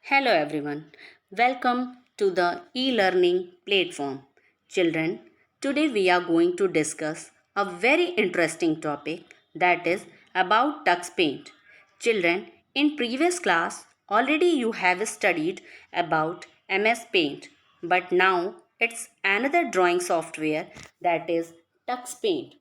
Hello everyone. Welcome to the e-learning platform. Children, today we are going to discuss a very interesting topic that is about Tux Paint. Children, in previous class already you have studied about MS Paint, but now it's another drawing software that is Tux Paint.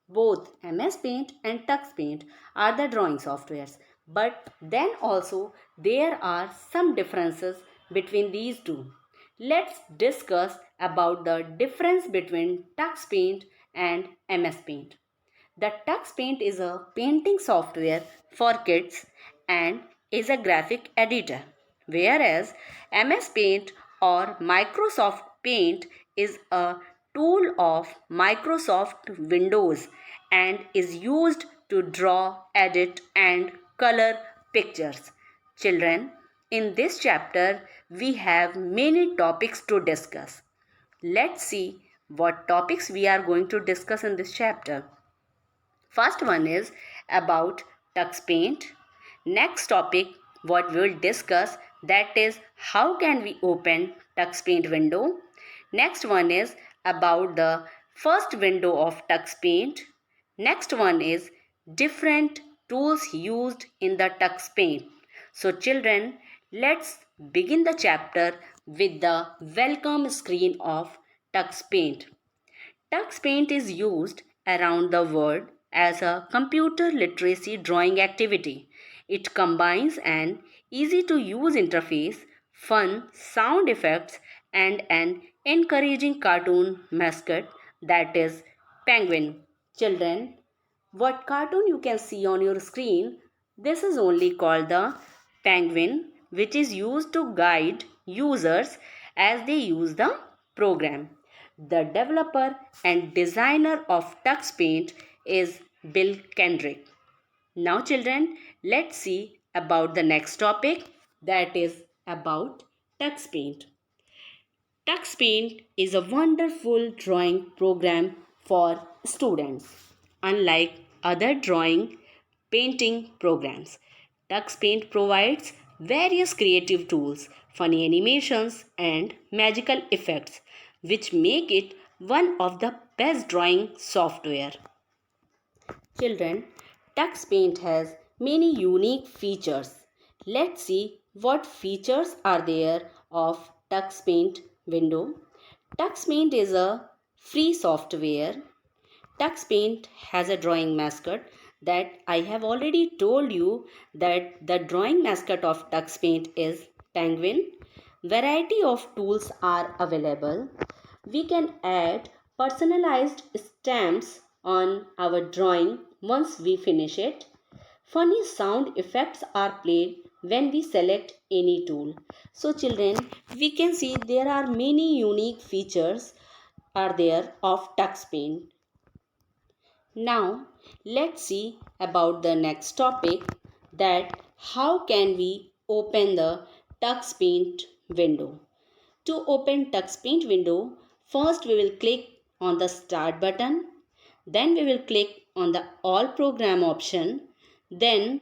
Both MS Paint and Tux Paint are the drawing softwares, but then also there are some differences between these two. Let's discuss about the difference between Tux Paint and MS Paint. The Tux Paint is a painting software for kids and is a graphic editor, whereas MS Paint or Microsoft Paint is a tool of Microsoft Windows and is used to draw, edit, and color pictures. Children, in this chapter, we have many topics to discuss. Let's see what topics we are going to discuss in this chapter. First one is about Tux Paint. Next topic what we will discuss, that is how can we open Tux Paint window. Next one is about the first window of Tux Paint. Next one is different tools used in the Tux Paint. So children, let's begin the chapter with the welcome screen of Tux Paint. Tux Paint is used around the world as a computer literacy drawing activity. It combines an easy to use interface, fun sound effects, and an encouraging cartoon mascot that is Penguin. Children, what cartoon you can see on your screen, this is only called the Penguin, which is used to guide users as they use the program. The developer and designer of Tux Paint is Bill Kendrick. Now children, let's see about the next topic, that is about Tux Paint. Tux Paint is a wonderful drawing program for students. Unlike other drawing painting programs, Tux Paint provides various creative tools, funny animations, and magical effects, which make it one of the best drawing software. Children, Tux Paint has many unique features. Let's see what features are there of Tux Paint window. Tux Paint is a free software. Tux Paint has a drawing mascot that I have already told you that the drawing mascot of Tux Paint is Penguin. Variety of tools are available. We can add personalized stamps on our drawing once we finish it. Funny sound effects are played when we select any tool. So children, we can see there are many unique features are there of Tux Paint. Now let's see about the next topic, that how can we open the Tux Paint window. To open Tux Paint window, first we will click on the start button, then we will click on the all program option, then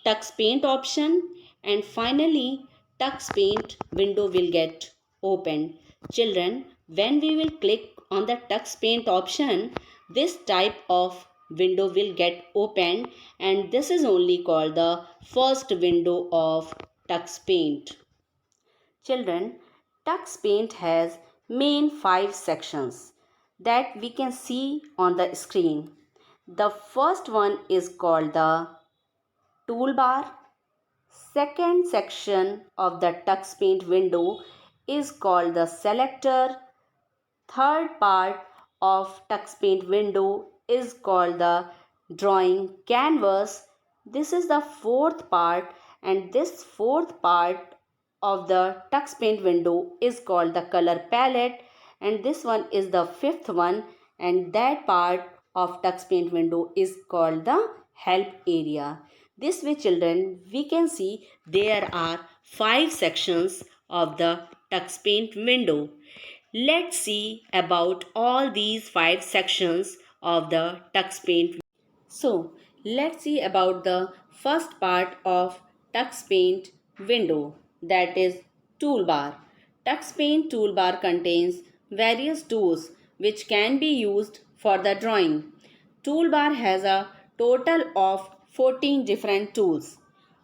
Tux Paint option, and finally Tux Paint window will get opened. Children, when we will click on the Tux Paint option, this type of window will get opened, and this is only called the first window of Tux Paint. Children, Tux Paint has main 5 sections that we can see on the screen. The first one is called the toolbar. Second section of the Tux Paint window is called the selector. Third part of Tux Paint window is called the drawing canvas. This is the fourth part, and this fourth part of the Tux Paint window is called the color palette, and this one is the fifth one, and that part of Tux Paint window is called the help area. This way children, we can see there are 5 sections of the Tux Paint window. Let's see about all these 5 sections of the Tux Paint. So, let's see about the first part of Tux Paint window. that is toolbar. TuxPaint toolbar contains various tools which can be used for the drawing. Toolbar has a total of 14 different tools.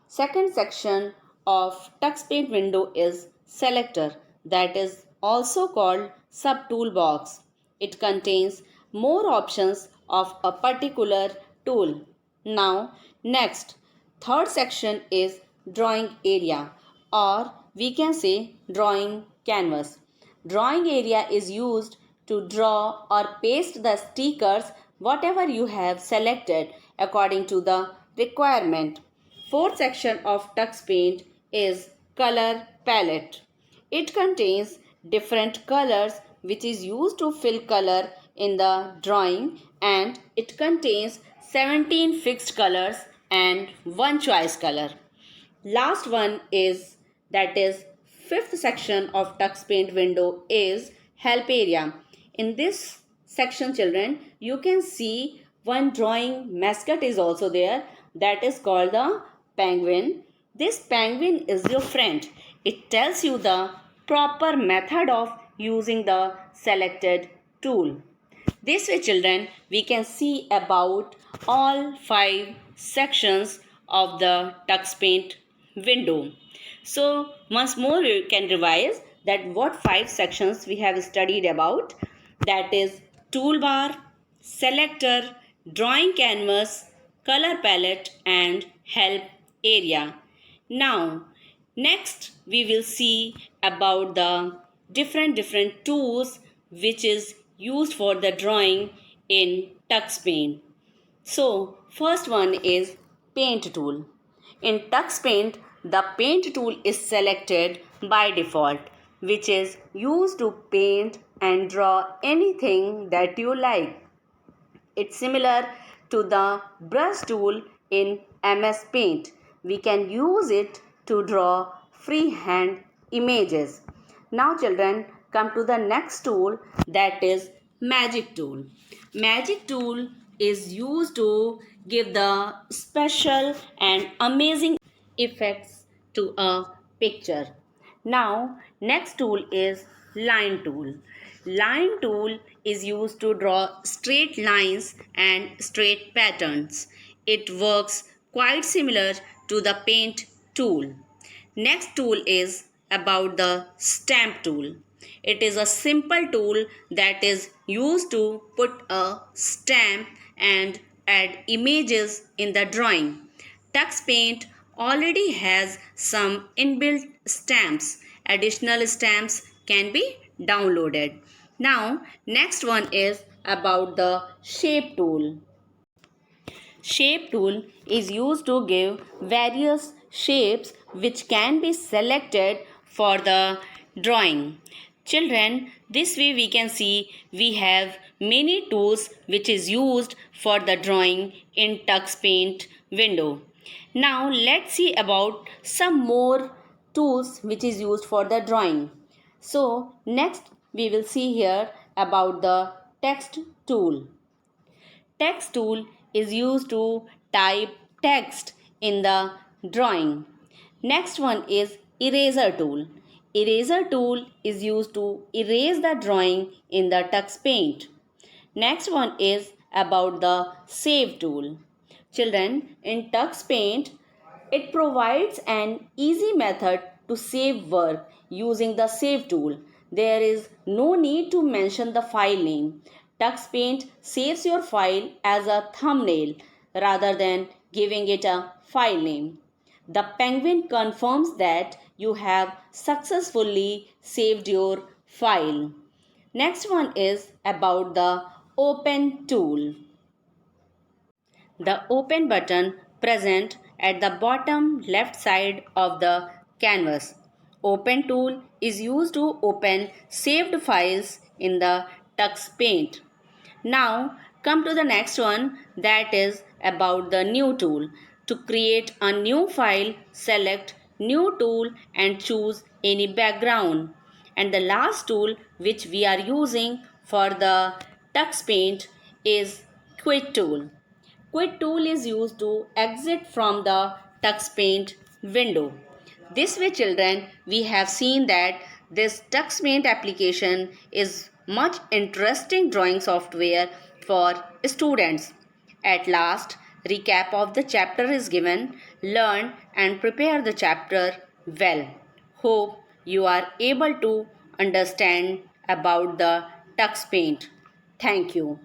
Second section of TuxPaint window is selector, that is also called subtool box. It contains more options of a particular tool. Now next, third section is drawing area, or we can say drawing canvas. Drawing area is used to draw or paste the stickers whatever you have selected according to the requirement. Fourth section of TuxPaint is color palette. It contains different colors which is used to fill color in the drawing, and it contains 17 fixed colors and one choice color. Last one is, that is fifth section of TuxPaint window is help area. In this section, children, you can see one drawing mascot is also there, that is called the penguin. This penguin is your friend. It tells you the proper method of using the selected tool. This way, children, we can see about all 5 sections of the TuxPaint window. So once more you can revise that what 5 sections we have studied about, that is toolbar, selector, drawing canvas, color palette and help area. Now next we will see about the different tools which is used for the drawing in TuxPaint. So first one is paint tool. In TuxPaint, the paint tool is selected by default, which is used to paint and draw anything that you like. It's similar to the brush tool in MS Paint. We can use it to draw freehand images. Now children, come to the next tool, that is magic tool. Magic tool is used to give the special and amazing effects to a picture. Now next tool is line tool. Line tool is used to draw straight lines and straight patterns. It works quite similar to the paint tool. Next tool is about the stamp tool. It is a simple tool that is used to put a stamp and add images in the drawing. TuxPaint already has some inbuilt stamps. Additional stamps can be downloaded. Now, next one is about the shape tool. Shape tool is used to give various shapes which can be selected for the drawing. Children, this way we can see we have many tools which is used for the drawing in TuxPaint window. Now let's see about some more tools which is used for the drawing. So next we will see here about the text tool. Text tool is used to type text in the drawing. Next one is eraser tool. Eraser tool is used to erase the drawing in the TuxPaint. Next one is about the save tool. Children, in TuxPaint, it provides an easy method to save work using the save tool. There is no need to mention the file name. TuxPaint saves your file as a thumbnail rather than giving it a file name. The penguin confirms that you have successfully saved your file. Next one is about the open tool. The open button present at the bottom left side of the canvas. Open tool is used to open saved files in the TuxPaint. Now come to the next one, that is about the new tool. To create a new file, select new tool and choose any background. And the last tool which we are using for the TuxPaint is quit tool. Quit tool is used to exit from the TuxPaint window. This way, children, we have seen that this TuxPaint application is much interesting drawing software for students. At last, recap of the chapter is given. Learn and prepare the chapter well. Hope you are able to understand about the TuxPaint. Thank you.